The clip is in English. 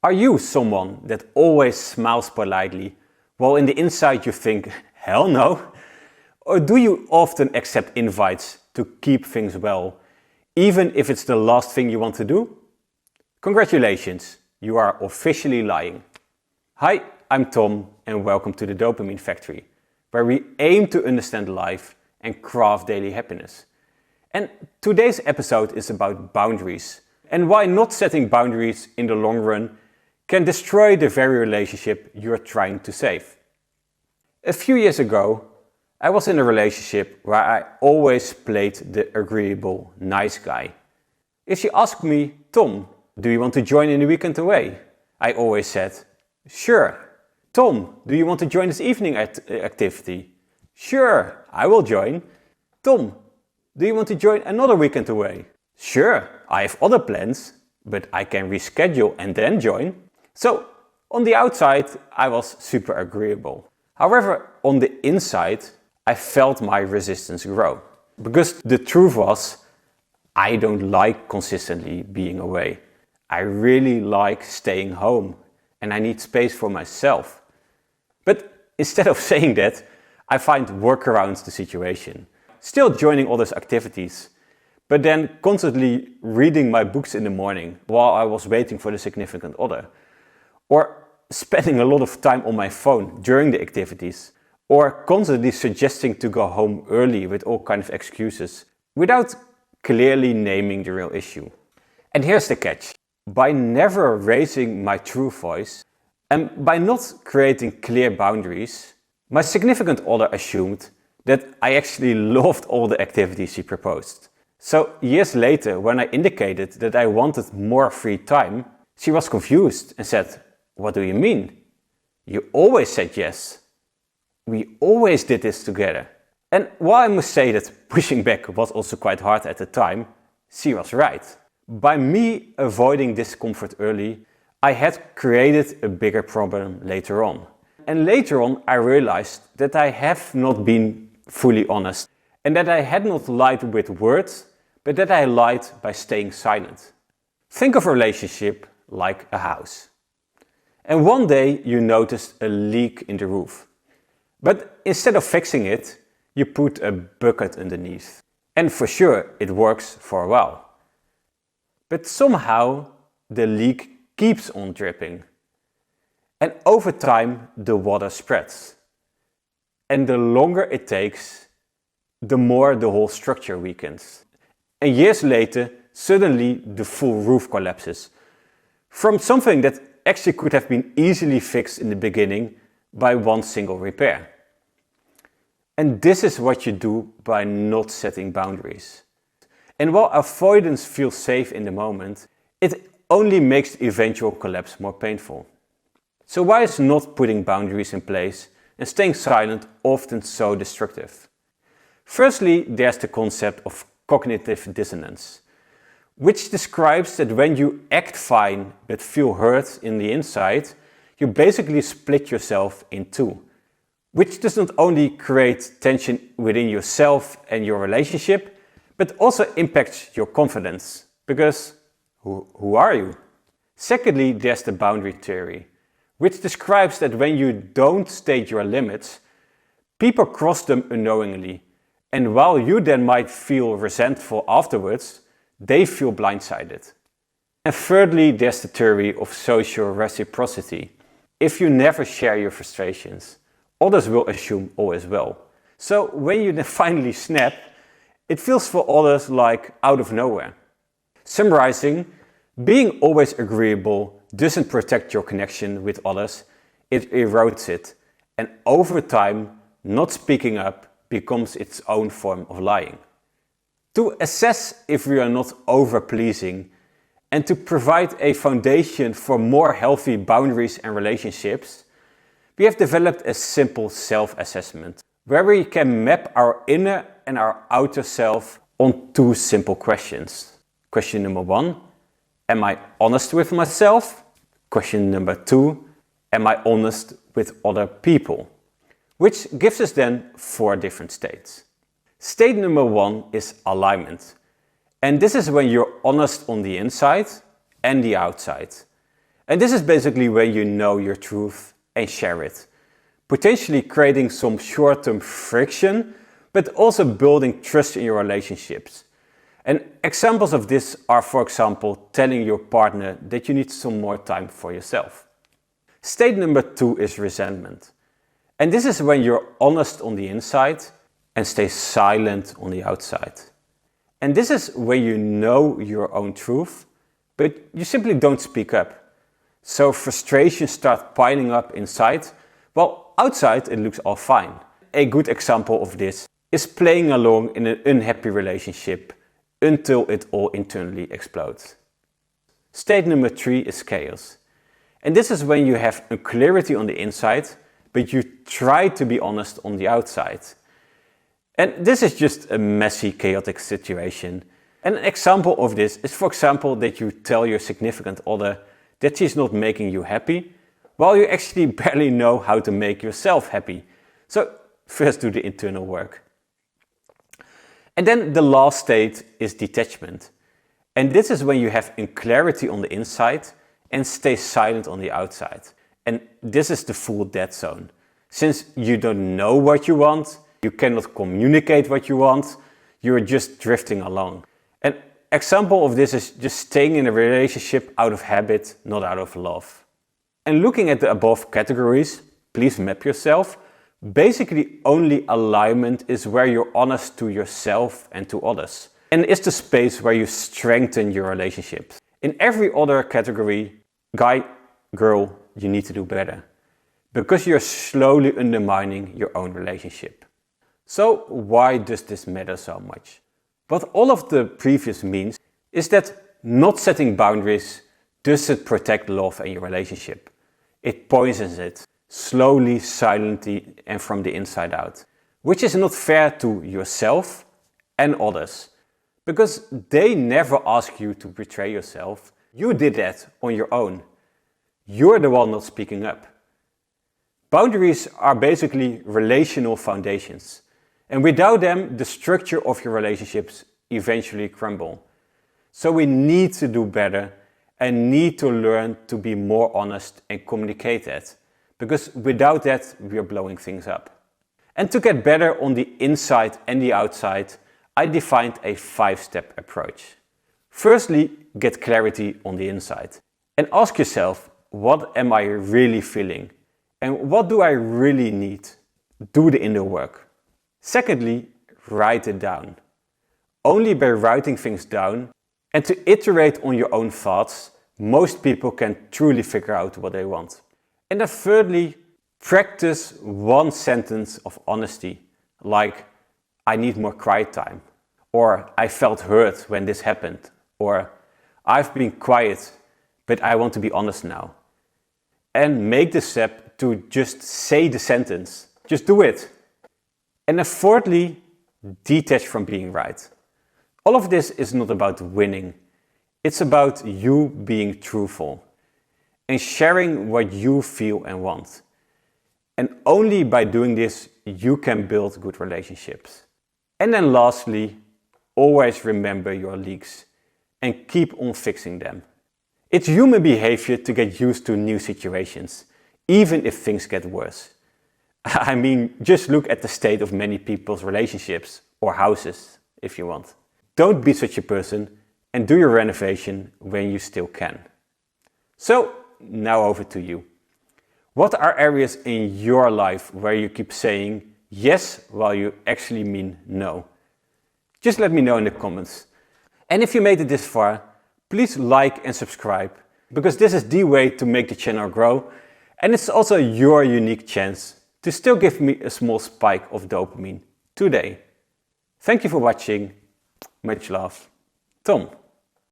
Are you someone that always smiles politely, while in the inside you think, hell no? Or do you often accept invites to keep things well, even if it's the last thing you want to do? Congratulations, you are officially lying. Hi, I'm Tom and welcome to the Dopamine Factory, where we aim to understand life and craft daily happiness. And today's episode is about boundaries and why not setting boundaries in the long run can destroy the very relationship you're trying to save. A few years ago, I was in a relationship where I always played the agreeable, nice guy. If she asked me, Tom, do you want to join in the weekend away? I always said, sure. Tom, do you want to join this evening activity? Sure, I will join. Tom, do you want to join another weekend away? Sure, I have other plans, but I can reschedule and then join. So, on the outside, I was super agreeable. However, on the inside, I felt my resistance grow. Because the truth was, I don't like consistently being away. I really like staying home and I need space for myself. But instead of saying that, I find workarounds to the situation. Still joining others' activities, but then constantly reading my books in the morning while I was waiting for the significant other. Or spending a lot of time on my phone during the activities. Or constantly suggesting to go home early with all kinds of excuses without clearly naming the real issue. And here's the catch. By never raising my true voice and by not creating clear boundaries, my significant other assumed that I actually loved all the activities she proposed. So years later, when I indicated that I wanted more free time, she was confused and said, "What do you mean? You always said yes. We always did this together." And while I must say that pushing back was also quite hard at the time, she was right. By me avoiding discomfort early, I had created a bigger problem later on. And later on I realized that I have not been fully honest and that I had not lied with words, but that I lied by staying silent. Think of a relationship like a house. And one day you noticed a leak in the roof. But instead of fixing it, you put a bucket underneath. And for sure it works for a while. But somehow the leak keeps on dripping. And over time the water spreads. And the longer it takes, the more the whole structure weakens. And years later, suddenly the full roof collapses. From something that actually could have been easily fixed in the beginning by one single repair. And this is what you do by not setting boundaries. And while avoidance feels safe in the moment, it only makes the eventual collapse more painful. So why is not putting boundaries in place and staying silent often so destructive? Firstly, there's the concept of cognitive dissonance, which describes that when you act fine but feel hurt in the inside, you basically split yourself in two, which does not only create tension within yourself and your relationship, but also impacts your confidence, because who are you? Secondly, there's the boundary theory, which describes that when you don't state your limits, people cross them unknowingly, and while you then might feel resentful afterwards, they feel blindsided. And thirdly, there's the theory of social reciprocity. If you never share your frustrations, others will assume all is well. So when you then finally snap, it feels for others like out of nowhere. Summarizing, being always agreeable doesn't protect your connection with others, it erodes it. And over time, not speaking up becomes its own form of lying. To assess if we are not over-pleasing and to provide a foundation for more healthy boundaries and relationships, we have developed a simple self-assessment where we can map our inner and our outer self on two simple questions. Question number 1, am I honest with myself? Question number 2, am I honest with other people? Which gives us then 4 different states. State number 1 is alignment. And this is when you're honest on the inside and the outside. And this is basically when you know your truth and share it, potentially creating some short-term friction, but also building trust in your relationships. And examples of this are, for example, telling your partner that you need some more time for yourself. State number 2 is resentment. And this is when you're honest on the inside and stay silent on the outside. And this is when you know your own truth, but you simply don't speak up. So frustration starts piling up inside, while outside it looks all fine. A good example of this is playing along in an unhappy relationship until it all internally explodes. State number 3 is chaos. And this is when you have a clarity on the inside, but you try to be honest on the outside. And this is just a messy, chaotic situation. And an example of this is, for example, that you tell your significant other that she's not making you happy, while you actually barely know how to make yourself happy. So first do the internal work. And then the last state is detachment. And this is when you have clarity on the inside and stay silent on the outside. And this is the full dead zone. Since you don't know what you want, you cannot communicate what you want, you're just drifting along. An example of this is just staying in a relationship out of habit, not out of love. And looking at the above categories, please map yourself. Basically, only alignment is where you're honest to yourself and to others. And it's the space where you strengthen your relationships. In every other category, guy, girl, you need to do better. Because you're slowly undermining your own relationship. So why does this matter so much? What all of the previous means is that not setting boundaries doesn't protect love and your relationship. It poisons it. Slowly, silently, and from the inside out. Which is not fair to yourself and others. Because they never ask you to betray yourself. You did that on your own. You're the one not speaking up. Boundaries are basically relational foundations. And without them, the structure of your relationships eventually crumble. So we need to do better and need to learn to be more honest and communicate that. Because without that, we are blowing things up. And to get better on the inside and the outside, I defined a 5-step approach. Firstly, get clarity on the inside. And ask yourself, what am I really feeling? And what do I really need? Do the inner work. Secondly, write it down. Only by writing things down and to iterate on your own thoughts, most people can truly figure out what they want. And then thirdly, practice one sentence of honesty, like, I need more quiet time, or I felt hurt when this happened, or I've been quiet, but I want to be honest now. And make the step to just say the sentence, just do it. And then fourthly, detach from being right. All of this is not about winning, it's about you being truthful. And sharing what you feel and want. And only by doing this, you can build good relationships. And then lastly, always remember your leaks and keep on fixing them. It's human behavior to get used to new situations, even if things get worse. I mean, just look at the state of many people's relationships or houses, if you want. Don't be such a person and do your renovation when you still can. So, now over to you. What are areas in your life where you keep saying yes while you actually mean no? Just let me know in the comments. And if you made it this far, please like and subscribe, because this is the way to make the channel grow, and it's also your unique chance to still give me a small spike of dopamine today. Thank you for watching. Much love. Tom.